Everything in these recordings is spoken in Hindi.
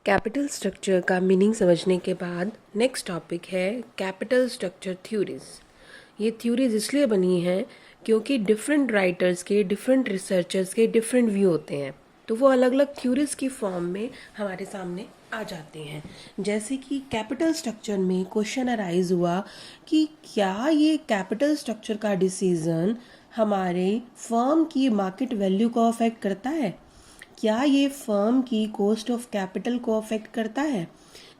कैपिटल स्ट्रक्चर का मीनिंग समझने के बाद नेक्स्ट टॉपिक है कैपिटल स्ट्रक्चर थ्योरीज। ये थ्योरीज इसलिए बनी हैं क्योंकि डिफरेंट राइटर्स के, डिफरेंट रिसर्चर्स के डिफरेंट व्यू होते हैं, तो वो अलग अलग थ्योरीज की फॉर्म में हमारे सामने आ जाते हैं। जैसे कि कैपिटल स्ट्रक्चर में क्वेश्चन अराइज हुआ कि क्या ये कैपिटल स्ट्रक्चर का डिसीजन हमारे फर्म की मार्केट वैल्यू को अफेक्ट करता है, क्या ये फर्म की कॉस्ट ऑफ कैपिटल को अफेक्ट करता है।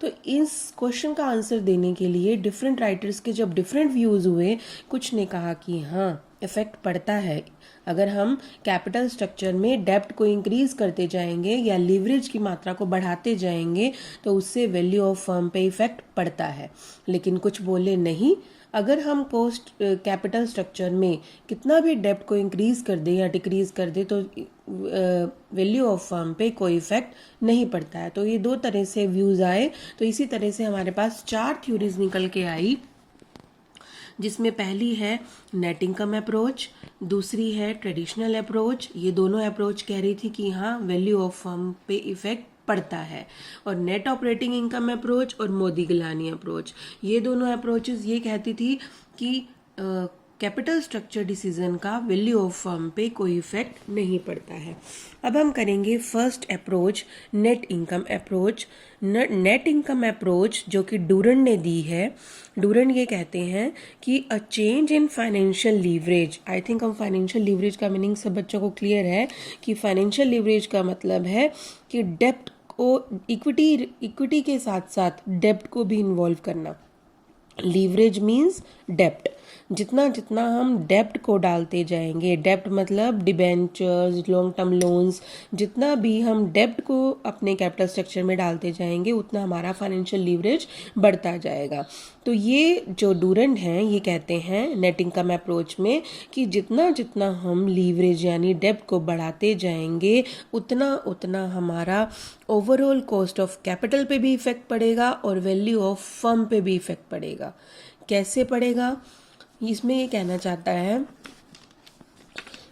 तो इस क्वेश्चन का आंसर देने के लिए डिफरेंट राइटर्स के जब डिफरेंट व्यूज़ हुए, कुछ ने कहा कि हाँ इफेक्ट पड़ता है, अगर हम कैपिटल स्ट्रक्चर में डेब्ट को इंक्रीज करते जाएंगे या लीवरेज की मात्रा को बढ़ाते जाएंगे तो उससे वैल्यू ऑफ फर्म पे इफेक्ट पड़ता है। लेकिन कुछ बोले नहीं, अगर हम कॉस्ट कैपिटल स्ट्रक्चर में कितना भी डेब्ट को इंक्रीज कर दे या डिक्रीज कर दे तो वैल्यू ऑफ फर्म पे कोई इफेक्ट नहीं पड़ता है। तो ये दो तरह से व्यूज आए। तो इसी तरह से हमारे पास 4 थ्योरीज निकल के आई, जिसमें पहली है नेट इनकम अप्रोच, दूसरी है ट्रेडिशनल अप्रोच। ये दोनों अप्रोच कह रही थी कि हाँ वैल्यू ऑफ फर्म पे इफेक्ट पड़ता है। और नेट ऑपरेटिंग इनकम अप्रोच और मोदी गिलानी अप्रोच, ये दोनों अप्रोचेस ये कहती थी कि कैपिटल स्ट्रक्चर डिसीजन का वैल्यू ऑफ फर्म पे कोई इफेक्ट नहीं पड़ता है। अब हम करेंगे first approach, net income approach. Net income approach जो कि डूरन ने दी है, डूरन ये कहते हैं कि अ change in financial leverage. I think हम फाइनेंशियल लीवरेज का मीनिंग सब बच्चों को क्लियर है कि फाइनेंशियल लीवरेज का मतलब है कि डेब्ट को इक्विटी के साथ साथ डेब्ट को भी इन्वॉल्व करना। लीवरेज मीन्स डेब्ट। जितना जितना हम डेब्ट को डालते जाएंगे, डेब्ट मतलब डिबेंचर्स, लॉन्ग टर्म लोन्स, जितना भी हम डेब्ट को अपने कैपिटल स्ट्रक्चर में डालते जाएंगे उतना हमारा फाइनेंशियल लीवरेज बढ़ता जाएगा। तो ये जो डूरंड हैं ये कहते हैं नेट इनकम अप्रोच में कि जितना जितना हम लीवरेज यानी डेब्ट को बढ़ाते जाएंगे उतना उतना हमारा ओवरऑल कॉस्ट ऑफ कैपिटल पे भी इफेक्ट पड़ेगा और वैल्यू ऑफ फर्म पे भी इफेक्ट पड़ेगा। कैसे पड़ेगा, इसमें ये कहना चाहता है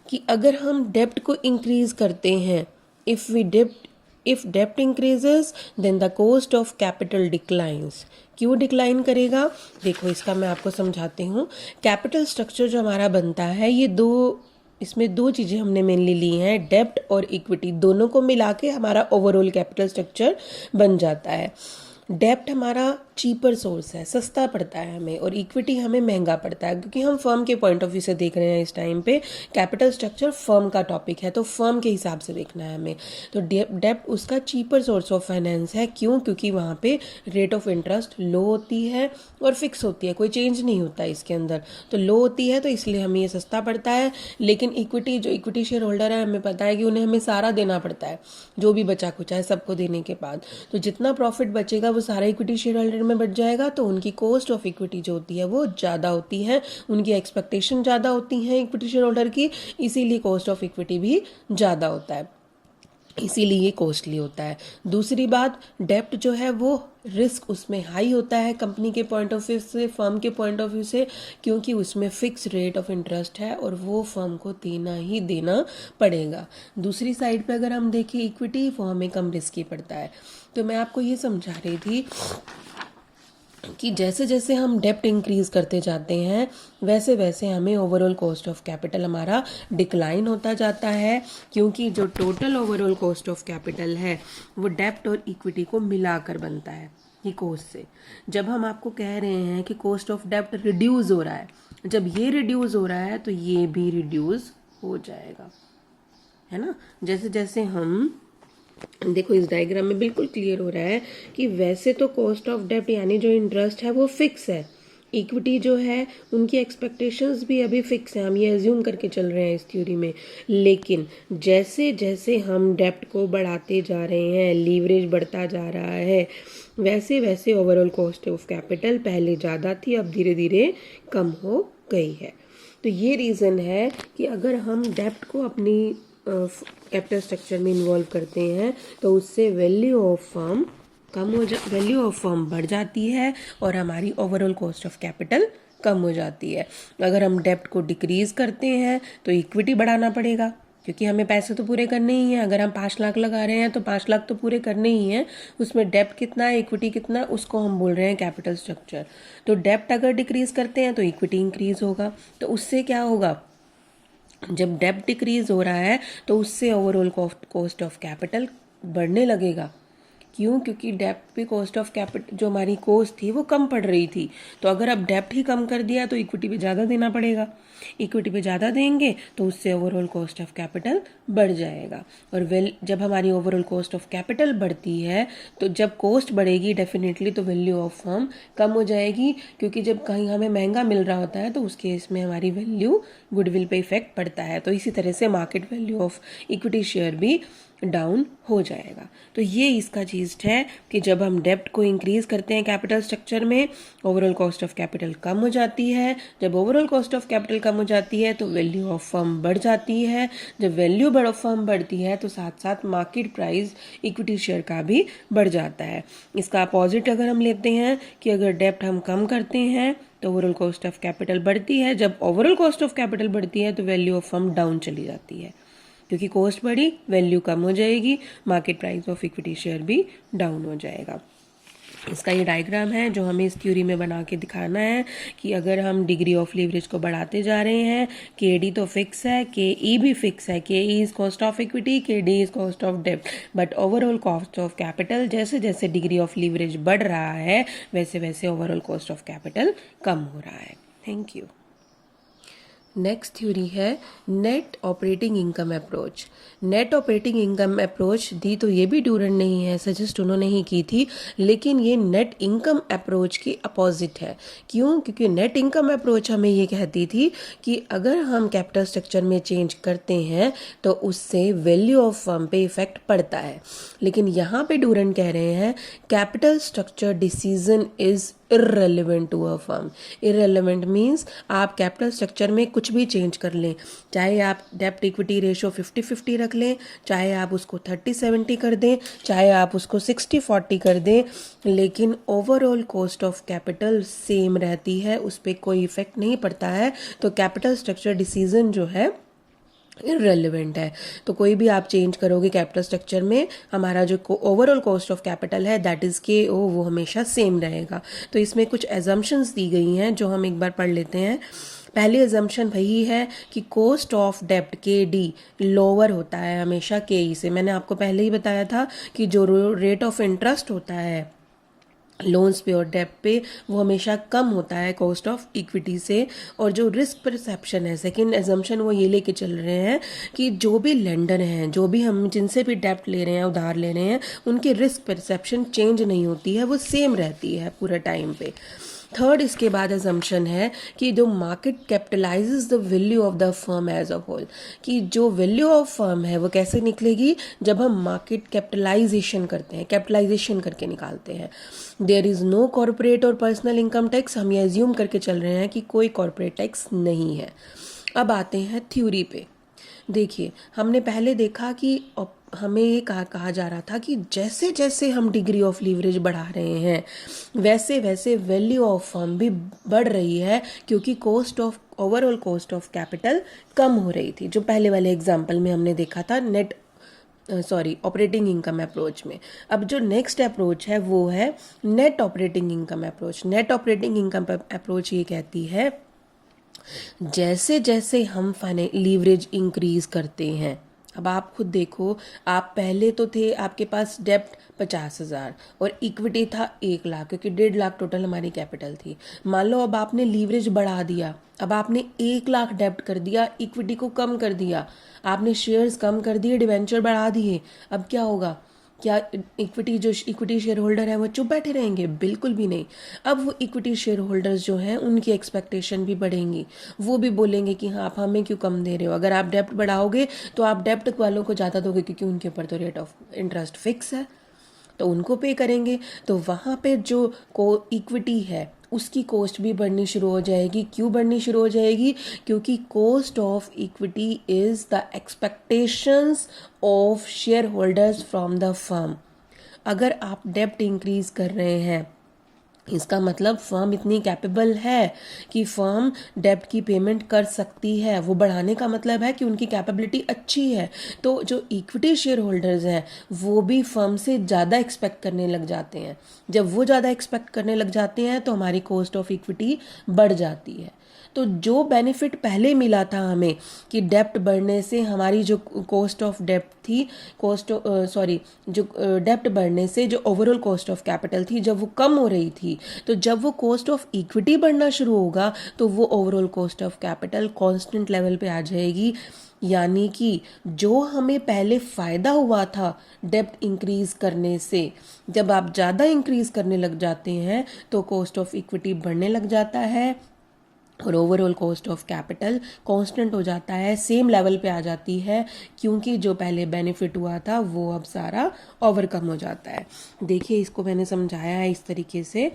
कि अगर हम डेब्ट को इंक्रीज करते हैं, इफ डेब्ट increases then the cost of capital declines. क्यों डिक्लाइन करेगा, देखो इसका मैं आपको समझाती हूँ। कैपिटल स्ट्रक्चर जो हमारा बनता है ये इसमें दो चीज़ें हमने मेनली ली हैं, डेब्ट और इक्विटी, दोनों को मिला के हमारा ओवरऑल कैपिटल स्ट्रक्चर बन जाता है। डेब्ट हमारा चीपर सोर्स है, सस्ता पड़ता है हमें, और इक्विटी हमें महंगा पड़ता है, क्योंकि हम फर्म के पॉइंट ऑफ व्यू से देख रहे हैं इस टाइम पे। कैपिटल स्ट्रक्चर फर्म का टॉपिक है तो फर्म के हिसाब से देखना है हमें। तो डेब्ट उसका चीपर सोर्स ऑफ फाइनेंस है। क्यों, क्योंकि वहाँ पे रेट ऑफ इंटरेस्ट लो होती है और फिक्स होती है, कोई चेंज नहीं होता है इसके अंदर, तो लो होती है तो इसलिए हमें ये सस्ता पड़ता है। लेकिन इक्विटी, जो इक्विटी शेयर होल्डर है, हमें पता है कि उन्हें हमें सारा देना पड़ता है, जो भी बचा कुचा है सबको देने के बाद। तो जितना प्रॉफिट बचेगा वो सारा इक्विटी शेयर होल्डर में बच जाएगा, तो उनकी कॉस्ट ऑफ इक्विटी जो होती है वो ज़्यादा होती है, उनकी एक्सपेक्टेशन ज़्यादा होती है इक्विटी शेयर होल्डर की, इसीलिए कॉस्ट ऑफ इक्विटी भी ज़्यादा होता है, इसीलिए ये कॉस्टली होता है। दूसरी बात, डेब्ट जो है वो रिस्क उसमें हाई होता है कंपनी के पॉइंट ऑफ व्यू से, फर्म के पॉइंट ऑफ व्यू से, क्योंकि उसमें फिक्स रेट ऑफ इंटरेस्ट है और वो फर्म को देना ही देना पड़ेगा। दूसरी साइड पे अगर हम देखें इक्विटी, वो हमें कम रिस्की पड़ता है। तो मैं आपको ये समझा रही थी कि जैसे जैसे हम डेब्ट इंक्रीज करते जाते हैं वैसे वैसे हमें ओवरऑल कॉस्ट ऑफ कैपिटल हमारा डिक्लाइन होता जाता है, क्योंकि जो total overall cost of capital है वो डेब्ट और इक्विटी को मिलाकर बनता है ये कॉस्ट से। जब हम आपको कह रहे हैं कि कॉस्ट ऑफ डेब्ट रिड्यूस हो रहा है, जब ये रिड्यूस हो रहा है तो ये भी रिड्यूस हो जाएगा, है ना। जैसे जैसे हम देखो इस डायग्राम में बिल्कुल क्लियर हो रहा है कि वैसे तो कॉस्ट ऑफ डेब्ट यानी जो इंटरेस्ट है वो फिक्स है, इक्विटी जो है उनकी एक्सपेक्टेशंस भी अभी फिक्स है, हम ये एज्यूम करके चल रहे हैं इस थ्योरी में। लेकिन जैसे जैसे हम डेब्ट को बढ़ाते जा रहे हैं, लीवरेज बढ़ता जा रहा है, वैसे वैसे ओवरऑल कॉस्ट ऑफ कैपिटल पहले ज़्यादा थी, अब धीरे धीरे कम हो गई है। तो ये रीज़न है कि अगर हम डेब्ट को अपनी कैपिटल स्ट्रक्चर में इन्वॉल्व करते हैं तो उससे value of firm value of firm बढ़ जाती है और हमारी ओवरऑल कॉस्ट ऑफ कैपिटल कम हो जाती है। अगर हम डेब्ट को डिक्रीज करते हैं तो इक्विटी बढ़ाना पड़ेगा, क्योंकि हमें पैसे तो पूरे करने ही हैं। अगर हम 5 लाख लगा रहे हैं तो 5 लाख तो पूरे करने ही हैं। उसमें डेप्ट कितना है, इक्विटी कितना है, उसको हम बोल रहे हैं कैपिटल स्ट्रक्चर। तो डेप्ट अगर डिक्रीज करते हैं तो इक्विटी इंक्रीज होगा। तो उससे क्या होगा, जब डेप्ट डिक्रीज हो रहा है तो उससे ओवरऑल कॉस्ट ऑफ कैपिटल बढ़ने लगेगा। क्यों? क्योंकि डेप्ट पे कॉस्ट ऑफ कैपिटल जो हमारी कॉस्ट थी वो कम पड़ रही थी। तो अगर अब डेप्ट ही कम कर दिया तो इक्विटी पे ज़्यादा देना पड़ेगा। इक्विटी पे ज़्यादा देंगे तो उससे ओवरऑल कॉस्ट ऑफ कैपिटल बढ़ जाएगा। और जब हमारी ओवरऑल कॉस्ट ऑफ कैपिटल बढ़ती है तो जब कॉस्ट बढ़ेगी डेफिनेटली तो वैल्यू ऑफ फर्म कम हो जाएगी, क्योंकि जब कहीं हमें महंगा मिल रहा होता है तो उस केस में हमारी वैल्यू गुडविल पे इफेक्ट पड़ता है। तो इसी तरह से market value of equity share भी डाउन हो जाएगा। तो ये इसका चीज़ है कि जब हम डेप्ट को इंक्रीज करते हैं कैपिटल स्ट्रक्चर में, ओवरऑल कॉस्ट ऑफ कैपिटल कम हो जाती है। जब ओवरऑल कॉस्ट ऑफ कैपिटल कम हो जाती है तो वैल्यू ऑफ फर्म बढ़ जाती है। जब वैल्यू ऑफ फर्म बढ़ती है तो साथ साथ मार्केट प्राइस इक्विटी शेयर का भी बढ़ जाता है। इसका अपोजिट अगर हम लेते हैं कि अगर डेप्ट हम कम करते हैं तो ओवरऑल कॉस्ट ऑफ कैपिटल बढ़ती है। जब ओवरऑल कॉस्ट ऑफ कैपिटल बढ़ती है तो वैल्यू ऑफ फर्म डाउन चली जाती है, क्योंकि कॉस्ट बढ़ी, वैल्यू कम हो जाएगी, market price of equity share भी डाउन हो जाएगा। इसका ये डायग्राम है जो हमें इस थ्योरी में बना के दिखाना है कि अगर हम डिग्री ऑफ लीवरेज को बढ़ाते जा रहे हैं, के डी तो फिक्स है, के ई भी फिक्स है, के E is cost of equity, के डी इज कॉस्ट ऑफ डेब्ट, but overall cost of capital जैसे जैसे डिग्री ऑफ लीवरेज बढ़ रहा है वैसे वैसे ओवरऑल कॉस्ट ऑफ कैपिटल कम हो रहा है। Thank you. नेक्स्ट थ्योरी है net operating income approach. Net operating income approach दी तो ये भी डूरन नहीं है, सजेस्ट उन्होंने ही की थी, लेकिन ये नेट इनकम अप्रोच की अपोजिट है। क्यों? क्योंकि नेट इनकम अप्रोच हमें ये कहती थी कि अगर हम कैपिटल स्ट्रक्चर में चेंज करते हैं तो उससे वैल्यू ऑफ फर्म पे इफेक्ट पड़ता है। लेकिन यहाँ पे डूरन कह रहे हैं capital structure decision is irrelevant to a firm. Irrelevant means आप कैपिटल स्ट्रक्चर में कुछ भी चेंज कर लें, चाहे आप डेप्ट इक्विटी रेशियो 50-50 रख लें, चाहे आप उसको 30-70 कर दें, चाहे आप उसको 60-40 कर दें, लेकिन overall cost of capital same रहती है, उस पर कोई इफेक्ट नहीं पड़ता है। तो कैपिटल स्ट्रक्चर डिसीजन जो है इररेलेवेंट है। तो कोई भी आप चेंज करोगे कैपिटल स्ट्रक्चर में, हमारा जो ओवरऑल कॉस्ट ऑफ कैपिटल है दैट इज के ओ वो हमेशा सेम रहेगा। तो इसमें कुछ एजम्पशंस दी गई हैं जो हम एक बार पढ़ लेते हैं। पहली एजम्पशन वही है कि कॉस्ट ऑफ डेप्ट के डी लोअर होता है हमेशा के ई से। मैंने आपको पहले ही बताया था कि जो रेट ऑफ इंटरेस्ट होता है लोन्स पे और डेप्ट पे वो हमेशा कम होता है कॉस्ट ऑफ इक्विटी से। और जो रिस्क परसेप्शन है, सेकंड एजम्पशन वो ये लेके चल रहे हैं कि जो भी लेंडर हैं, जो भी हम जिनसे भी डेप्ट ले रहे हैं, उधार ले रहे हैं, उनकी रिस्क परसेप्शन चेंज नहीं होती है, वो सेम रहती है पूरे टाइम पे। थर्ड इसके बाद एजम्पशन है कि जो market capitalizes the value of the firm as a whole, कि जो वैल्यू ऑफ फर्म है वो कैसे निकलेगी, जब हम मार्केट कैपिटलाइजेशन करते हैं, कैपिटलाइजेशन करके निकालते हैं। देयर इज नो कॉर्पोरेट और पर्सनल इनकम टैक्स, हम ये एज्यूम करके चल रहे हैं कि कोई कॉर्पोरेट टैक्स नहीं है। अब आते हैं थ्योरी पे। देखिए हमने पहले देखा कि हमें ये कहा जा रहा था कि जैसे जैसे हम डिग्री ऑफ लीवरेज बढ़ा रहे हैं वैसे वैसे वैल्यू ऑफ फर्म भी बढ़ रही है, क्योंकि ओवरऑल कॉस्ट ऑफ कैपिटल कम हो रही थी, जो पहले वाले एग्जाम्पल में हमने देखा था ऑपरेटिंग इनकम अप्रोच में। अब जो नेक्स्ट अप्रोच है वो है net operating income approach. Net operating income approach ये कहती है जैसे जैसे हम लीवरेज इंक्रीज करते हैं, अब आप खुद देखो, आप पहले तो थे आपके पास डेप्ट 50,000 और इक्विटी था 1 लाख, क्योंकि 1.5 लाख टोटल हमारी कैपिटल थी। मान लो अब आपने लीवरेज बढ़ा दिया, अब आपने 1 लाख डेप्ट कर दिया, इक्विटी को कम कर दिया, आपने शेयर्स कम कर दिए, डिवेंचर बढ़ा दिए। अब क्या होगा? क्या इक्विटी शेयर होल्डर है वो चुप बैठे रहेंगे? बिल्कुल भी नहीं। अब वो इक्विटी शेयर होल्डर्स जो हैं उनकी एक्सपेक्टेशन भी बढ़ेंगी, वो भी बोलेंगे कि हाँ आप हमें क्यों कम दे रहे हो। अगर आप डेप्ट बढ़ाओगे तो आप डेप्ट वालों को ज़्यादा दोगे, क्योंकि उनके ऊपर तो रेट ऑफ इंटरेस्ट फिक्स है, तो उनको पे करेंगे। तो वहाँ पे जो इक्विटी है उसकी कॉस्ट भी बढ़नी शुरू हो जाएगी। क्यों बढ़नी शुरू हो जाएगी? क्योंकि cost of equity is the expectations of share holders from the firm. अगर आप डेप्ट इंक्रीज कर रहे हैं इसका मतलब फर्म इतनी कैपेबल है कि फर्म डेब्ट की पेमेंट कर सकती है। वो बढ़ाने का मतलब है कि उनकी कैपेबिलिटी अच्छी है। तो जो इक्विटी शेयर होल्डर्स हैं वो भी फर्म से ज़्यादा एक्सपेक्ट करने लग जाते हैं। जब वो ज़्यादा एक्सपेक्ट करने लग जाते हैं तो हमारी कॉस्ट ऑफ इक्विटी बढ़ जाती है। तो जो बेनिफिट पहले मिला था हमें कि डेप्ट बढ़ने से हमारी जो कॉस्ट ऑफ डेप्ट थी, जो डेप्ट बढ़ने से जो ओवरऑल कॉस्ट ऑफ कैपिटल थी जब वो कम हो रही थी, तो जब वो कॉस्ट ऑफ इक्विटी बढ़ना शुरू होगा तो वो overall cost of capital constant level पे आ जाएगी। यानी कि जो हमें पहले फ़ायदा हुआ था डेप्ट इंक्रीज़ करने से, जब आप ज़्यादा इंक्रीज़ करने लग जाते हैं तो कॉस्ट ऑफ इक्विटी बढ़ने लग जाता है और overall cost of capital constant हो जाता है, सेम लेवल पे आ जाती है, क्योंकि जो पहले बेनिफिट हुआ था वो अब सारा ओवरकम हो जाता है। देखिए, इसको मैंने समझाया है इस तरीके से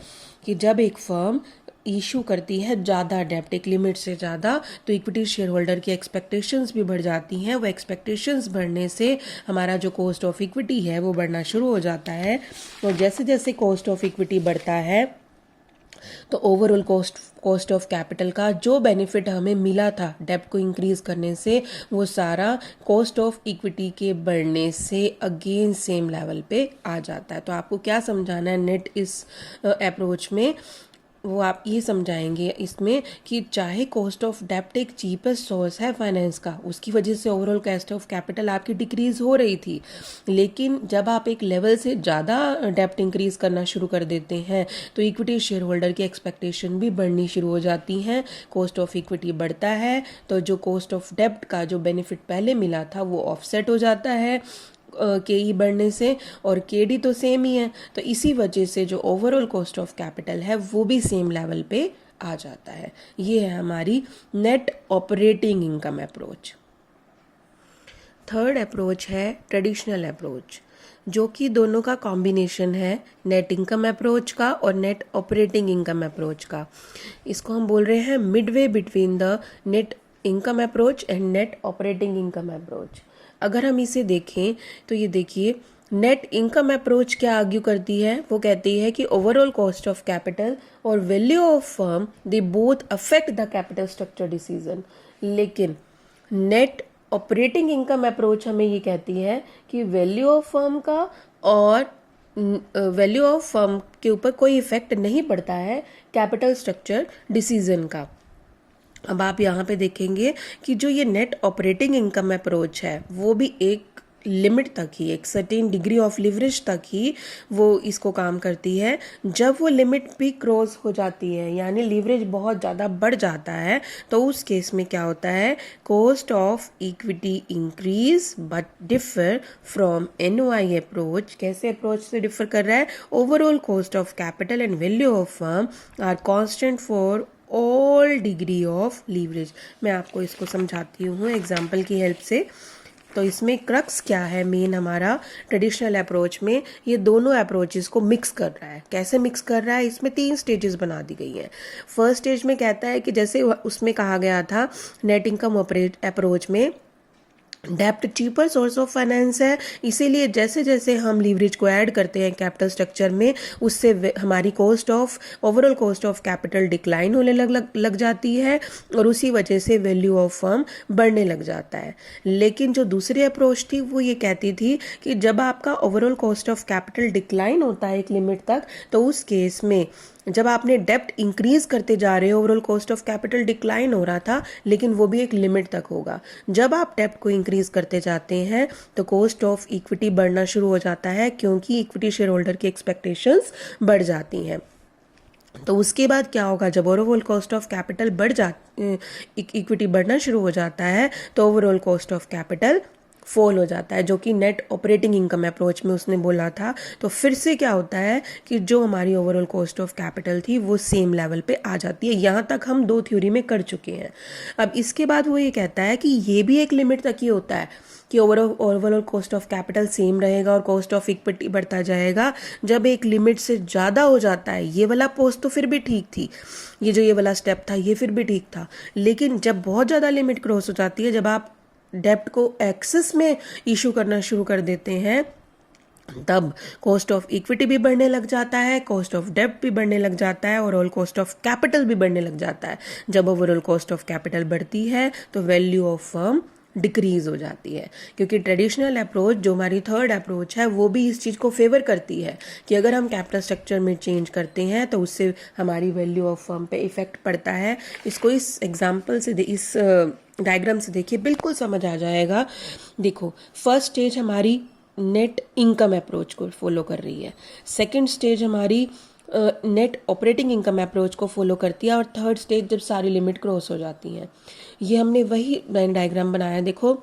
कि जब एक फर्म इशू करती है ज़्यादा डेप्ट, एक लिमिट से ज़्यादा, तो इक्विटी शेयर होल्डर की एक्सपेक्टेशंस भी बढ़ जाती हैं। वो एक्सपेक्टेशंस बढ़ने से हमारा जो कॉस्ट ऑफ इक्विटी है वो बढ़ना शुरू हो जाता है। और जैसे जैसे कॉस्ट ऑफ इक्विटी बढ़ता है तो ओवरऑल कॉस्ट ऑफ कैपिटल का जो बेनिफिट हमें मिला था डेप्ट को इंक्रीज करने से, वो सारा कॉस्ट ऑफ इक्विटी के बढ़ने से अगेन सेम लेवल पे आ जाता है। तो आपको क्या समझाना है नेट इस अप्रोच में, वो आप ये समझाएंगे इसमें कि चाहे कॉस्ट ऑफ डेप्ट एक चीपेस्ट सोर्स है फाइनेंस का, उसकी वजह से ओवरऑल कॉस्ट ऑफ कैपिटल आपकी डिक्रीज हो रही थी, लेकिन जब आप एक लेवल से ज़्यादा डेप्ट इंक्रीज करना शुरू कर देते हैं तो इक्विटी शेयर होल्डर की एक्सपेक्टेशन भी बढ़नी शुरू हो जाती हैं। कॉस्ट ऑफ इक्विटी बढ़ता है तो जो कॉस्ट ऑफ डेप्ट का जो बेनिफिट पहले मिला था वो ऑफसेट हो जाता है के ई बढ़ने से, और के डी तो सेम ही है, तो इसी वजह से जो ओवरऑल कॉस्ट ऑफ कैपिटल है वो भी सेम लेवल पे आ जाता है। ये है हमारी net operating income approach. Third approach है ट्रेडिशनल अप्रोच, जो कि दोनों का कॉम्बिनेशन है, नेट इनकम अप्रोच का और नेट ऑपरेटिंग इनकम अप्रोच का। इसको हम बोल रहे हैं Midway between the net income approach and net operating income approach. अगर हम इसे देखें तो ये देखिए, नेट इनकम अप्रोच क्या आर्ग्यू करती है, वो कहती है कि ओवरऑल कॉस्ट ऑफ कैपिटल और value of firm they both affect the capital structure decision. लेकिन नेट ऑपरेटिंग इनकम अप्रोच हमें ये कहती है कि वैल्यू ऑफ फर्म का और वैल्यू ऑफ फर्म के ऊपर कोई इफेक्ट नहीं पड़ता है कैपिटल स्ट्रक्चर डिसीजन का। अब आप यहाँ पे देखेंगे कि जो ये नेट ऑपरेटिंग इनकम अप्रोच है वो भी एक लिमिट तक ही, एक सर्टेन डिग्री ऑफ लिवरेज तक ही वो इसको काम करती है। जब वो लिमिट भी क्रॉस हो जाती है, यानी लिवरेज बहुत ज़्यादा बढ़ जाता है, तो उस केस में क्या होता है, cost of equity increase but differ from NOI approach. कैसे अप्रोच से डिफर कर रहा है, overall cost of capital and value of firm are constant for all degree of leverage. मैं आपको इसको समझाती हूँ एग्जाम्पल की हेल्प से। तो इसमें क्रक्स क्या है मेन हमारा ट्रेडिशनल अप्रोच में, ये दोनों अप्रोचेस को मिक्स कर रहा है। कैसे मिक्स कर रहा है, इसमें 3 स्टेजेस बना दी गई हैं। फर्स्ट स्टेज में कहता है कि जैसे उसमें कहा गया था नेट इनकम अप्रोच में डेप्ट चीपर सोर्स ऑफ फाइनेंस है, इसीलिए जैसे जैसे हम लीवरेज को ऐड करते हैं कैपिटल स्ट्रक्चर में, उससे हमारी overall cost of capital decline होने लग जाती है और उसी वजह से वैल्यू ऑफ फर्म बढ़ने लग जाता है। लेकिन जो दूसरी अप्रोच थी वो ये कहती थी कि जब आपका overall cost of capital decline होता है एक लिमिट तक, तो उस केस में जब आपने डेप्ट इंक्रीज करते जा रहे हो, overall cost of capital decline हो रहा था, लेकिन वो भी एक लिमिट तक होगा। जब आप डेप्ट को इंक्रीज करते जाते हैं तो कॉस्ट ऑफ इक्विटी बढ़ना शुरू हो जाता है, क्योंकि इक्विटी शेयर होल्डर की एक्सपेक्टेशंस बढ़ जाती हैं। तो उसके बाद क्या होगा, जब overall cost of capital equity बढ़ना शुरू हो जाता है तो overall cost of capital fall हो जाता है, जो कि नेट ऑपरेटिंग इनकम अप्रोच में उसने बोला था। तो फिर से क्या होता है कि जो हमारी ओवरऑल कॉस्ट ऑफ कैपिटल थी वो सेम लेवल पे आ जाती है। यहाँ तक हम 2 थ्योरी में कर चुके हैं। अब इसके बाद वो ये कहता है कि ये भी एक लिमिट तक ही होता है कि overall cost of capital same रहेगा और कॉस्ट ऑफ इक्विटी बढ़ता जाएगा। जब एक लिमिट से ज़्यादा हो जाता है, ये वाला पोस्ट तो फिर भी ठीक थी, ये वाला स्टेप था ये फिर भी ठीक था, लेकिन जब बहुत ज़्यादा लिमिट क्रॉस हो जाती है, जब आप डेप्ट को एक्सेस में इशू करना शुरू कर देते हैं, तब कॉस्ट ऑफ इक्विटी भी बढ़ने लग जाता है, कॉस्ट ऑफ डेब्ट भी बढ़ने लग जाता है, और ऑल कॉस्ट ऑफ कैपिटल भी बढ़ने लग जाता है। जब ओवरऑल कॉस्ट ऑफ कैपिटल बढ़ती है तो वैल्यू ऑफ फर्म डिक्रीज हो जाती है, क्योंकि ट्रेडिशनल अप्रोच जो हमारी थर्ड अप्रोच है वो भी इस चीज़ को फेवर करती है कि अगर हम कैपिटल स्ट्रक्चर में चेंज करते हैं तो उससे हमारी वैल्यू ऑफ फर्म पे इफेक्ट पड़ता है। इसको इस एग्जाम्पल से इस डायग्राम से देखिए, बिल्कुल समझ आ जाएगा। देखो, फर्स्ट स्टेज हमारी नेट इनकम अप्रोच को फॉलो कर रही है, सेकंड स्टेज हमारी नेट ऑपरेटिंग इनकम अप्रोच को फॉलो करती है, और थर्ड स्टेज जब सारी लिमिट क्रॉस हो जाती हैं। ये हमने वही डायग्राम बनाया, देखो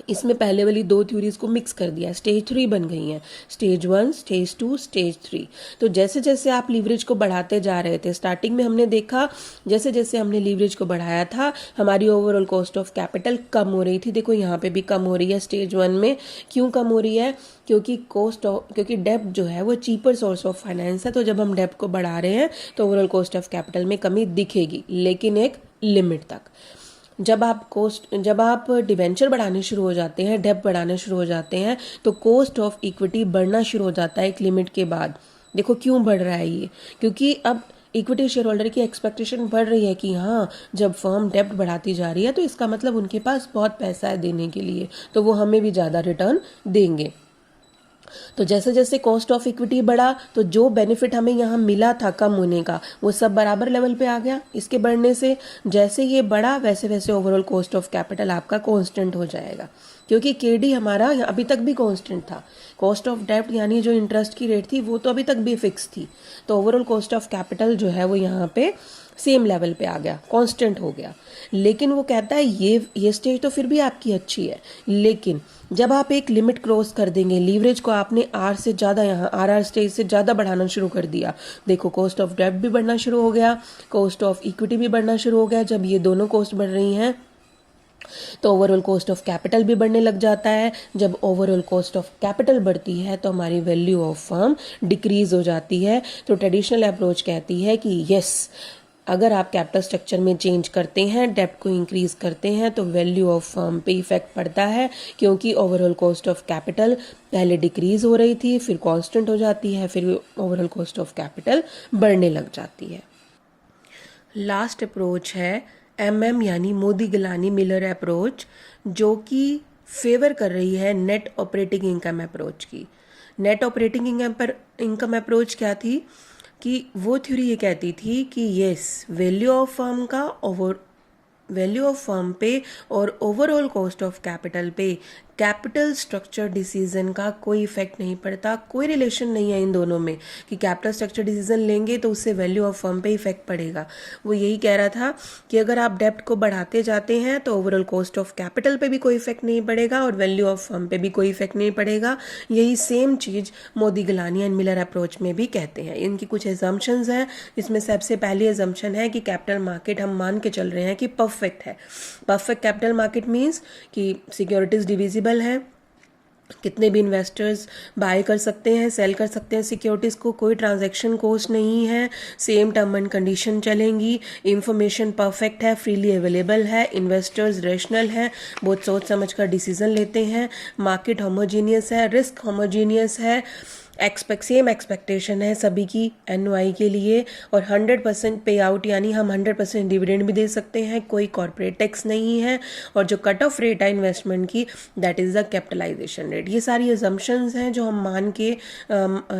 इसमें पहले वाली दो थ्योरीज को मिक्स कर दिया, स्टेज 3 बन गई हैं, स्टेज 1, स्टेज 2, स्टेज 3। तो जैसे जैसे आप लीवरेज को बढ़ाते जा रहे थे, स्टार्टिंग में हमने देखा जैसे जैसे हमने लीवरेज को बढ़ाया था हमारी ओवरऑल कॉस्ट ऑफ कैपिटल कम हो रही थी। देखो यहाँ पे भी कम हो रही है स्टेज 1 में। क्यों कम हो रही है? क्योंकि डेब्ट जो है वो चीपर सोर्स ऑफ फाइनेंस है, तो जब हम डेब्ट को बढ़ा रहे हैं तो ओवरऑल कॉस्ट ऑफ कैपिटल में कमी दिखेगी, लेकिन एक लिमिट तक। जब आप डिबेंचर बढ़ाने शुरू हो जाते हैं, डेब्ट बढ़ाने शुरू हो जाते हैं, तो कॉस्ट ऑफ इक्विटी बढ़ना शुरू हो जाता है एक लिमिट के बाद। देखो क्यों बढ़ रहा है ये, क्योंकि अब इक्विटी शेयर होल्डर की एक्सपेक्टेशन बढ़ रही है कि हाँ, जब फर्म डेब्ट बढ़ाती जा रही है तो इसका मतलब उनके पास बहुत पैसा है देने के लिए, तो वो हमें भी ज़्यादा रिटर्न देंगे। तो जैसे जैसे कॉस्ट ऑफ इक्विटी बढ़ा तो जो बेनिफिट हमें यहाँ मिला था कम होने का, वो सब बराबर लेवल पे आ गया। इसके बढ़ने से जैसे ये बढ़ा वैसे वैसे ओवरऑल कॉस्ट ऑफ कैपिटल आपका कांस्टेंट हो जाएगा, क्योंकि केडी हमारा अभी तक भी कांस्टेंट था। कॉस्ट ऑफ डेब्ट यानी जो इंटरेस्ट की रेट थी वो तो अभी तक भी फिक्स थी, तो ओवरऑल कॉस्ट ऑफ कैपिटल जो है वो यहाँ पे सेम लेवल पे आ गया, कांस्टेंट हो गया। लेकिन वो कहता है ये स्टेज तो फिर भी आपकी अच्छी है, लेकिन जब आप एक लिमिट क्रॉस कर देंगे, लीवरेज को आपने आर से ज़्यादा, यहाँ आर स्टेज से ज़्यादा बढ़ाना शुरू कर दिया, देखो कॉस्ट ऑफ डेब्ट भी बढ़ना शुरू हो गया, कॉस्ट ऑफ इक्विटी भी बढ़ना शुरू हो गया। जब ये दोनों कॉस्ट बढ़ रही हैं तो ओवरऑल कॉस्ट ऑफ कैपिटल भी बढ़ने लग जाता है। जब ओवरऑल कॉस्ट ऑफ कैपिटल बढ़ती है तो हमारी वैल्यू ऑफ फर्म डिक्रीज हो जाती है। तो ट्रेडिशनल अप्रोच कहती है कि यस, अगर आप कैपिटल स्ट्रक्चर में चेंज करते हैं, डेब्ट को इंक्रीज करते हैं, तो वैल्यू ऑफ फर्म पे इफेक्ट पड़ता है, क्योंकि ओवरऑल कॉस्ट ऑफ कैपिटल पहले डिक्रीज हो रही थी, फिर कांस्टेंट हो जाती है, फिर ओवरऑल कॉस्ट ऑफ कैपिटल बढ़ने लग जाती है। लास्ट अप्रोच है यानी मोदी गिलानी मिलर अप्रोच, जो कि फेवर कर रही है नेट ऑपरेटिंग इनकम अप्रोच की। नेट ऑपरेटिंग इनकम अप्रोच क्या थी कि वो थ्योरी ये कहती थी कि यस, वैल्यू ऑफ फर्म पे और ओवरऑल कॉस्ट ऑफ कैपिटल पे कैपिटल स्ट्रक्चर डिसीजन का कोई इफेक्ट नहीं पड़ता, कोई रिलेशन नहीं है इन दोनों में कि कैपिटल स्ट्रक्चर डिसीजन लेंगे तो उससे वैल्यू ऑफ फर्म पे इफेक्ट पड़ेगा। वो यही कह रहा था कि अगर आप डेब्ट को बढ़ाते जाते हैं तो ओवरऑल कॉस्ट ऑफ कैपिटल पे भी कोई इफेक्ट नहीं पड़ेगा और वैल्यू ऑफ फर्म पे भी कोई इफेक्ट नहीं पड़ेगा। यही सेम चीज़ Modigliani and Miller approach में भी कहते हैं। इनकी कुछ एजम्पशंस हैं, इसमें सबसे पहली एजम्पशन है कि कैपिटल मार्केट हम मान के चल रहे हैं कि परफेक्ट है। परफेक्ट कैपिटल मार्केट मीन्स कि सिक्योरिटीज डिविजिबल है, कितने भी इन्वेस्टर्स बाय कर सकते हैं, सेल कर सकते हैं सिक्योरिटीज को, कोई ट्रांजैक्शन कॉस्ट नहीं है, सेम टर्म एंड कंडीशन चलेंगी, इंफॉर्मेशन परफेक्ट है, फ्रीली अवेलेबल है, इन्वेस्टर्स रेशनल है, बहुत सोच समझ कर डिसीजन लेते हैं, मार्केट होमोजीनियस है, रिस्क होमोजीनियस है, सेम एक्सपेक्टेशन है सभी की एनओआई के लिए, और 100% पे आउट यानी हम 100% डिविडेंड भी दे सकते हैं, कोई कॉर्पोरेट टैक्स नहीं है, और जो कट ऑफ रेट है इन्वेस्टमेंट की that is the capitalization rate. ये सारी एजम्पशंस हैं जो हम मान के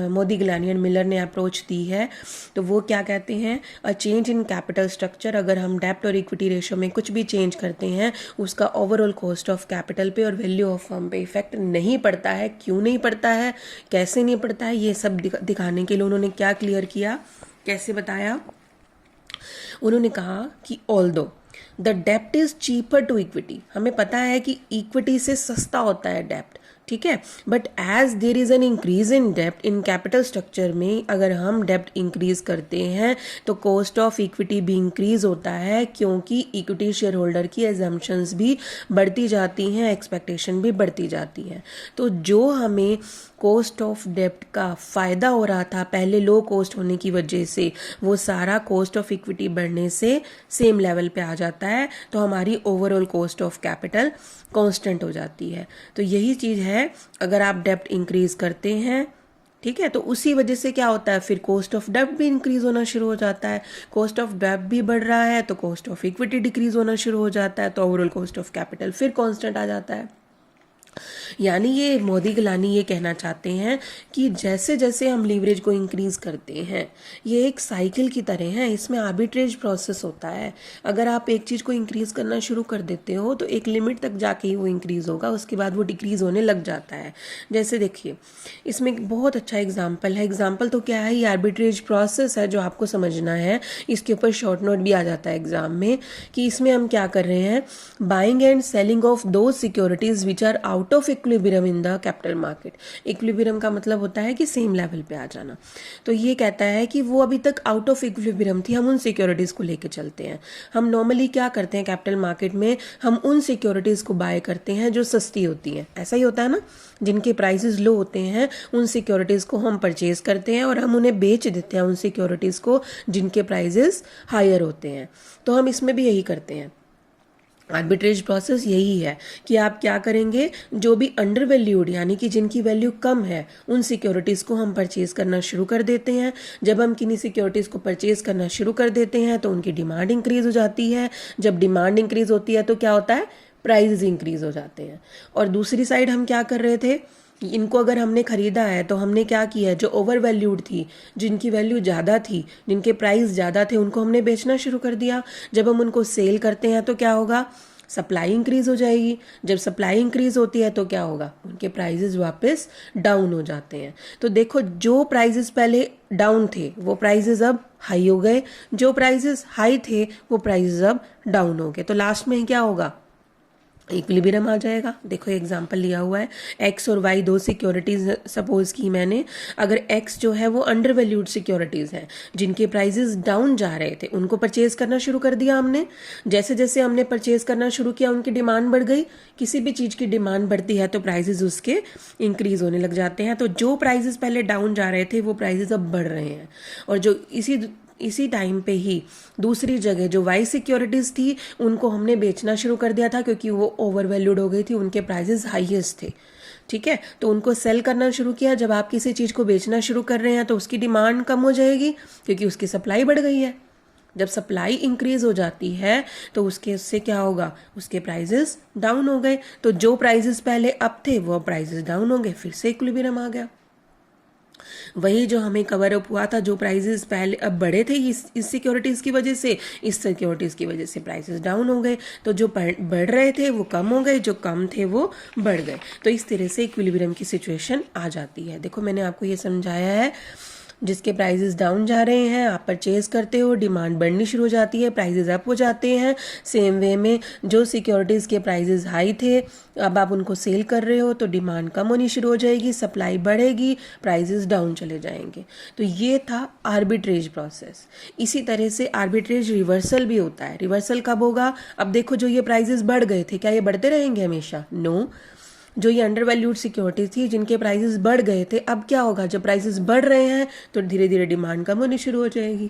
मोदी गिलानी एंड मिलर ने अप्रोच दी है। तो वो क्या कहते हैं, a change in capital structure, अगर हम डेब्ट और इक्विटी रेशियो में कुछ भी चेंज करते हैं उसका ओवरऑल कॉस्ट ऑफ कैपिटल पे और वैल्यू ऑफ फर्म पे इफेक्ट नहीं पड़ता है। क्यों नहीं पड़ता है, कैसे नहीं पड़ता है, ये सब दिखाने के लिए उन्होंने क्या क्लियर किया, कैसे बताया। उन्होंने कहा कि ऑल्दो द डेब्ट इज चीपर टू इक्विटी, हमें पता है कि इक्विटी से सस्ता होता है डेब्ट, ठीक है, but as there is an increase in डेब्ट इन कैपिटल स्ट्रक्चर में, अगर हम डेब्ट इंक्रीज करते हैं तो कॉस्ट ऑफ इक्विटी भी इंक्रीज होता है, क्योंकि इक्विटी शेयर होल्डर की एजम्पशंस भी बढ़ती जाती हैं, एक्सपेक्टेशन भी बढ़ती जाती है। तो जो हमें कॉस्ट ऑफ डेब्ट का फ़ायदा हो रहा था पहले लो कॉस्ट होने की वजह से, वो सारा कॉस्ट ऑफ इक्विटी बढ़ने से सेम लेवल पे आ जाता है, तो हमारी overall cost of capital constant हो जाती है। तो यही चीज़ है, अगर आप डेब्ट इंक्रीज करते हैं, ठीक है, तो उसी वजह से क्या होता है, फिर कॉस्ट ऑफ डेब्ट भी इंक्रीज होना शुरू हो जाता है। कॉस्ट ऑफ डेब्ट भी बढ़ रहा है तो कॉस्ट ऑफ इक्विटी डिक्रीज होना शुरू हो जाता है, तो ओवरऑल कॉस्ट ऑफ कैपिटल फिर कांस्टेंट आ जाता है। यानी ये मोदी गिलानी ये कहना चाहते हैं कि जैसे जैसे हम लीवरेज को इंक्रीज करते हैं, ये एक साइकिल की तरह है, इसमें आर्बिट्रेज प्रोसेस होता है। अगर आप एक चीज़ को इंक्रीज करना शुरू कर देते हो तो एक लिमिट तक जाके ही वो इंक्रीज होगा, उसके बाद वो डिक्रीज होने लग जाता है। जैसे देखिए, इसमें एक बहुत अच्छा एग्जाम्पल है। एग्जाम्पल तो क्या है, ये आर्बिट्रेज प्रोसेस है जो आपको समझना है। इसके ऊपर शॉर्ट नोट भी आ जाता है एग्जाम में कि इसमें हम क्या कर रहे हैं, buying and selling of two securities which are out of equilibrium in the capital market. Equilibrium का मतलब होता है कि सेम लेवल पे आ जाना। तो ये कहता है कि वो अभी तक आउट ऑफ इक्विलिब्रियम थी, हम उन सिक्योरिटीज को लेके चलते हैं। हम नॉर्मली क्या करते हैं कैपिटल मार्केट में, हम उन सिक्योरिटीज को बाय करते हैं जो सस्ती होती हैं, ऐसा ही होता है ना, जिनके प्राइसेस लो होते हैं उन सिक्योरिटीज को हम परचेज करते हैं और हम उन्हें बेच देते हैं उन सिक्योरिटीज को जिनके प्राइसेस हायर होते हैं। तो हम इसमें भी यही करते हैं। आर्बिट्रेज प्रोसेस यही है कि आप क्या करेंगे, जो भी अंडर वैल्यूड यानी कि जिनकी वैल्यू कम है उन सिक्योरिटीज़ को हम परचेज करना शुरू कर देते हैं। जब हम किन्हीं सिक्योरिटीज़ को परचेज करना शुरू कर देते हैं तो उनकी डिमांड इंक्रीज हो जाती है। जब डिमांड इंक्रीज होती है तो क्या होता है, प्राइस इंक्रीज हो जाते हैं। और दूसरी साइड हम क्या कर रहे थे, इनको अगर हमने खरीदा है तो हमने क्या किया है, जो ओवर वैल्यूड थी, जिनकी वैल्यू ज़्यादा थी, जिनके प्राइस ज़्यादा थे, उनको हमने बेचना शुरू कर दिया। जब हम उनको सेल करते हैं तो क्या होगा, सप्लाई इंक्रीज हो जाएगी। जब सप्लाई इंक्रीज होती है तो क्या होगा, उनके प्राइजेस वापस डाउन हो जाते हैं। तो देखो, जो प्राइजेस पहले डाउन थे वो प्राइजेस अब हाई हो गए, जो प्राइजेस हाई थे वो प्राइजेस अब डाउन हो गए। तो लास्ट में क्या होगा, इक्विलिब्रियम आ जाएगा। देखो एग्जांपल लिया हुआ है, एक्स और वाई दो सिक्योरिटीज सपोज की मैंने। अगर एक्स जो है वो अंडर वैल्यूड सिक्योरिटीज हैं जिनके प्राइसेस डाउन जा रहे थे, उनको परचेज करना शुरू कर दिया हमने। जैसे जैसे हमने परचेज करना शुरू किया उनकी डिमांड बढ़ गई। किसी भी चीज़ की डिमांड बढ़ती है तो प्राइजेस उसके इंक्रीज होने लग जाते हैं। तो जो प्राइजेस पहले डाउन जा रहे थे वो प्राइजेस अब बढ़ रहे हैं। और जो इसी टाइम पे ही दूसरी जगह जो वाई सिक्योरिटीज़ थी उनको हमने बेचना शुरू कर दिया था, क्योंकि वो ओवर वैल्यूड हो गई थी, उनके प्राइजेस हाईएस्ट थे। ठीक है, तो उनको सेल करना शुरू किया। जब आप किसी चीज़ को बेचना शुरू कर रहे हैं तो उसकी डिमांड कम हो जाएगी क्योंकि उसकी सप्लाई बढ़ गई है। जब सप्लाई इंक्रीज हो जाती है तो उससे क्या होगा, उसके प्राइजेस डाउन हो गए। तो जो प्राइजेस पहले अप थे वो प्राइजेस डाउन हो गए, फिर से इक्विलिब्रियम आ गया। वही जो हमें कवर अप हुआ था, जो प्राइसेस पहले अब बढ़े थे इस सिक्योरिटीज़ की वजह से, इस सिक्योरिटीज़ की वजह से प्राइसेस डाउन हो गए। तो जो बढ़ रहे थे वो कम हो गए, जो कम थे वो बढ़ गए। तो इस तरह से इक्विलिब्रियम की सिचुएशन आ जाती है। देखो मैंने आपको ये समझाया है, जिसके प्राइसेस डाउन जा रहे हैं आप परचेज करते हो, डिमांड बढ़नी शुरू हो जाती है, प्राइसेस अप हो जाते हैं। सेम वे में जो सिक्योरिटीज़ के प्राइसेस हाई थे अब आप उनको सेल कर रहे हो तो डिमांड कम होनी शुरू हो जाएगी, सप्लाई बढ़ेगी, प्राइसेस डाउन चले जाएंगे। तो ये था आर्बिट्रेज प्रोसेस। इसी तरह से आर्बिट्रेज रिवर्सल भी होता है। रिवर्सल कब होगा, अब देखो जो ये प्राइसेस बढ़ गए थे क्या ये बढ़ते रहेंगे हमेशा, नो। जो ये अंडर वैल्यूड सिक्योरिटीज थी जिनके प्राइसेस बढ़ गए थे, अब क्या होगा, जब प्राइसेस बढ़ रहे हैं तो धीरे धीरे डिमांड कम होनी शुरू हो जाएगी।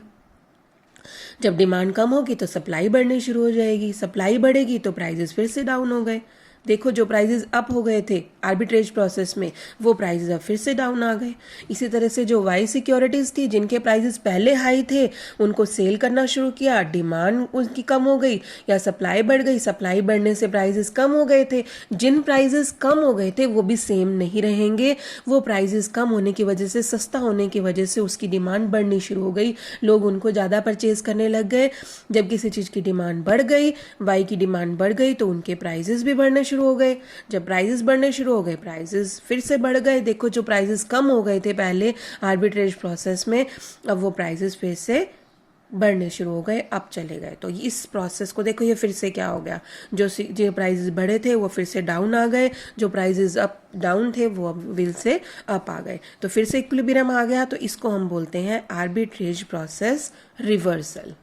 जब डिमांड कम होगी तो सप्लाई बढ़नी शुरू हो जाएगी, सप्लाई बढ़ेगी तो प्राइसेस फिर से डाउन हो गए। देखो जो प्राइसेस अप हो गए थे आर्बिट्रेज प्रोसेस में वो प्राइसेस अब फिर से डाउन आ गए। इसी तरह से जो वाई सिक्योरिटीज़ थी जिनके प्राइसेस पहले हाई थे उनको सेल करना शुरू किया, डिमांड उनकी कम हो गई या सप्लाई बढ़ गई, सप्लाई बढ़ने से प्राइसेस कम हो गए थे। जिन प्राइसेस कम हो गए थे वो भी सेम नहीं रहेंगे, वो प्राइसेस कम होने की वजह से, सस्ता होने की वजह से उसकी डिमांड बढ़नी शुरू हो गई, लोग उनको ज़्यादा परचेज करने लग गए। जब किसी चीज़ की डिमांड बढ़ गई, वाई की डिमांड बढ़ गई तो उनके प्राइसेस भी बढ़ने शुरू हो गए। जब प्राइसेस बढ़ने शुरू हो गए प्राइसेस फिर से बढ़ गए। देखो जो प्राइसेस कम हो गए थे पहले आर्बिट्रेज प्रोसेस में, अब वो प्राइसेस फिर से बढ़ने शुरू हो गए, अब चले गए। तो इस प्रोसेस को देखो, ये फिर से क्या हो गया, जो प्राइसेस बढ़े थे वो फिर से डाउन आ गए, जो प्राइसेस अप डाउन थे वो अब विल से अप आ गए, तो फिर से इक्विलिब्रियम आ गया। तो इसको हम बोलते हैं आर्बिट्रेज प्रोसेस रिवर्सल।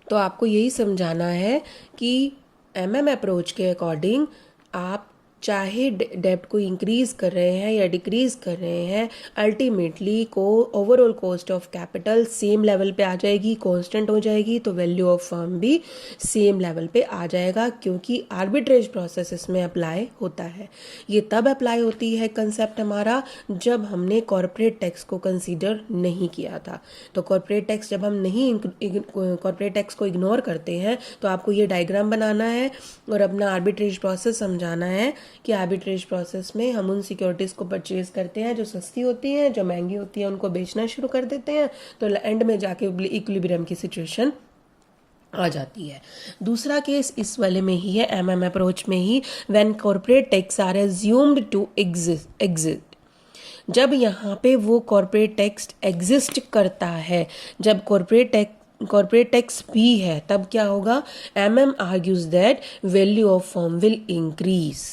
तो आपको यही समझाना है कि एमएम अप्रोच के अकॉर्डिंग आप चाहे डेब्ट को इंक्रीज कर रहे हैं या डिक्रीज कर रहे हैं, अल्टीमेटली को overall cost of capital same level पे आ जाएगी, कांस्टेंट हो जाएगी, तो वैल्यू ऑफ फर्म भी सेम लेवल पे आ जाएगा, क्योंकि आर्बिट्रेज प्रोसेस इसमें अप्लाई होता है। ये तब अप्लाई होती है कंसेप्ट हमारा जब हमने कॉर्पोरेट टैक्स को कंसीडर नहीं किया था। तो कॉर्पोरेट टैक्स जब हम नहीं कॉर्पोरेट टैक्स को इग्नोर करते हैं तो आपको ये डायग्राम बनाना है और अपना आर्बिट्रेज प्रोसेस समझाना है कि आर्बिट्रेज प्रोसेस में हम उन सिक्योरिटीज़ को परचेज करते हैं जो सस्ती होती हैं, जो महंगी होती हैं उनको बेचना शुरू कर देते हैं, तो एंड में जाके इक्विलिब्रियम की सिचुएशन आ जाती है। दूसरा केस इस वाले में ही है, एमएम अप्रोच में ही, when corporate tax are assumed to exist. जब यहाँ पे वो कॉर्पोरेट टैक्स एग्जिस्ट करता है, जब कॉर्पोरेट टैक्स भी है, तब क्या होगा, MM argues that value of firm will increase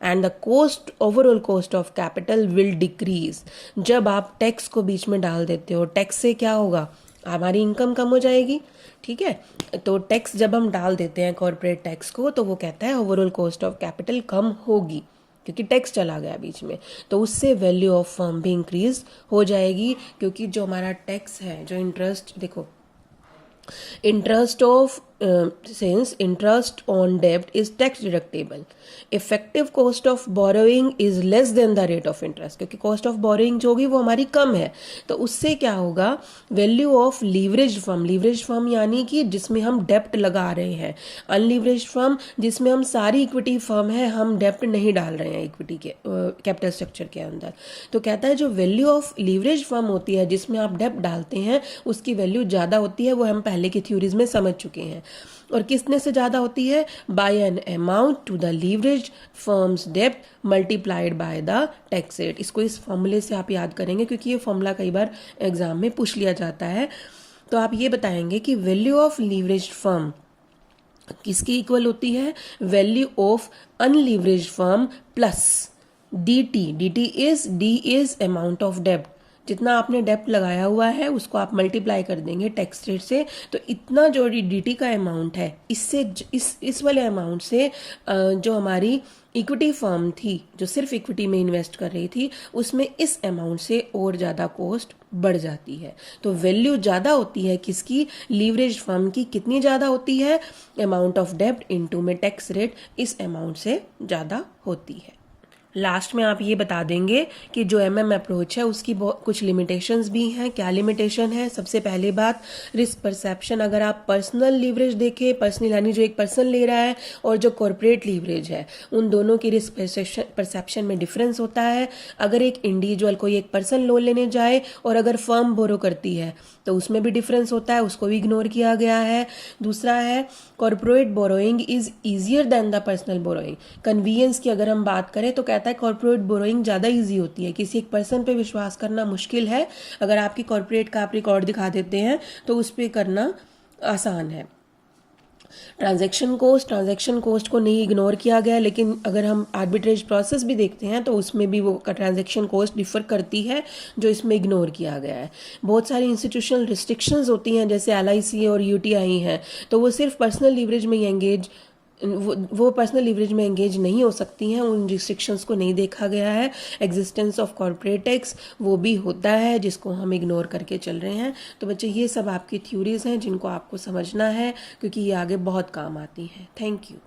and the cost overall cost of capital will decrease. जब आप टैक्स को बीच में डाल देते हो, टैक्स से क्या होगा, हमारी इनकम कम हो जाएगी, ठीक है। तो टैक्स जब हम डाल देते हैं कॉर्पोरेट टैक्स को, तो वो कहता है ओवरऑल कॉस्ट ऑफ कैपिटल कम होगी, क्योंकि टैक्स चला गया बीच में, तो उससे वैल्यू ऑफ फर्म भी इंक्रीज हो जाएगी। क्योंकि जो हमारा टैक्स है, जो इंटरेस्ट, देखो interest of since interest on debt is tax deductible, effective cost of borrowing is less than the rate of interest, क्योंकि cost of borrowing जो होगी वो हमारी कम है, तो उससे क्या होगा, वैल्यू ऑफ लीवरेज फर्म यानी कि जिसमें हम डेप्ट लगा रहे हैं, अनलीवरेज फर्म जिसमें हम सारी इक्विटी फर्म है, हम डेप्ट नहीं डाल रहे हैं इक्विटी के कैपिटल स्ट्रक्चर के अंदर। तो कहता है जो वैल्यू ऑफ लीवरेज फर्म होती है जिसमें आप डेप्ट डालते हैं, उसकी वैल्यू ज़्यादा होती है, वो हम पहले की थ्योरीज में समझ चुके हैं। और किसने से ज़्यादा होती है, by an amount to the leverage firms डेप्ट multiplied by the tax rate. इसको इस फॉर्मूले से आप याद करेंगे, क्योंकि ये फॉर्मूला कई बार एग्जाम में पूछ लिया जाता है। तो आप ये बताएंगे कि वैल्यू ऑफ लीवरेज फर्म किसकी इक्वल होती है, value of unleverage firm plus D is amount of डेप्ट। जितना आपने डेप्ट लगाया हुआ है उसको आप मल्टीप्लाई कर देंगे टैक्स रेट से, तो इतना जो डीटी का अमाउंट है, इससे इस वाले अमाउंट से जो हमारी इक्विटी फर्म थी, जो सिर्फ इक्विटी में इन्वेस्ट कर रही थी, उसमें इस अमाउंट से और ज़्यादा कॉस्ट बढ़ जाती है। तो वैल्यू ज़्यादा होती है किसकी, लीवरेज फर्म की। कितनी ज़्यादा होती है, अमाउंट ऑफ डेप्ट इनटू में टैक्स रेट, इस अमाउंट से ज़्यादा होती है। लास्ट में आप ये बता देंगे कि जो एमएम अप्रोच है उसकी कुछ लिमिटेशंस भी हैं। क्या लिमिटेशन है, सबसे पहली बात, रिस्क परसेप्शन। अगर आप पर्सनल लीवरेज देखें, पर्सनल यानी जो एक पर्सन ले रहा है और जो कॉर्पोरेट लीवरेज है, उन दोनों की रिस्क परसेप्शन में डिफरेंस होता है। अगर एक इंडिविजुअल कोई एक पर्सन लोन लेने जाए और अगर फर्म बोरो करती है तो उसमें भी डिफरेंस होता है, उसको भी इग्नोर किया गया है। दूसरा है corporate borrowing is easier than the personal borrowing. Convenience की अगर हम बात करें तो कहता है कॉर्पोरेट बोरोइंग ज़्यादा ईजी होती है, किसी एक पर्सन पे विश्वास करना मुश्किल है। अगर आपकी कॉर्पोरेट का आप रिकॉर्ड दिखा देते हैं तो उस पर करना आसान है। ट्रांजैक्शन कोस्ट को नहीं इग्नोर किया गया, लेकिन अगर हम आर्बिट्रेज प्रोसेस भी देखते हैं तो उसमें भी वो ट्रांजैक्शन कॉस्ट डिफर करती है, जो इसमें इग्नोर किया गया है। बहुत सारी इंस्टीट्यूशनल रिस्ट्रिक्शंस होती हैं, जैसे एलआईसी और यूटीआई हैं, तो वो सिर्फ पर्सनल लीवरेज में एंगेज वो पर्सनल लीवरेज में एंगेज नहीं हो सकती हैं, उन रिस्ट्रिक्शंस को नहीं देखा गया है। एग्जिस्टेंस ऑफ कॉर्पोरेट टैक्स वो भी होता है, जिसको हम इग्नोर करके चल रहे हैं। तो बच्चे ये सब आपकी थ्योरीज हैं जिनको आपको समझना है, क्योंकि ये आगे बहुत काम आती हैं। Thank you.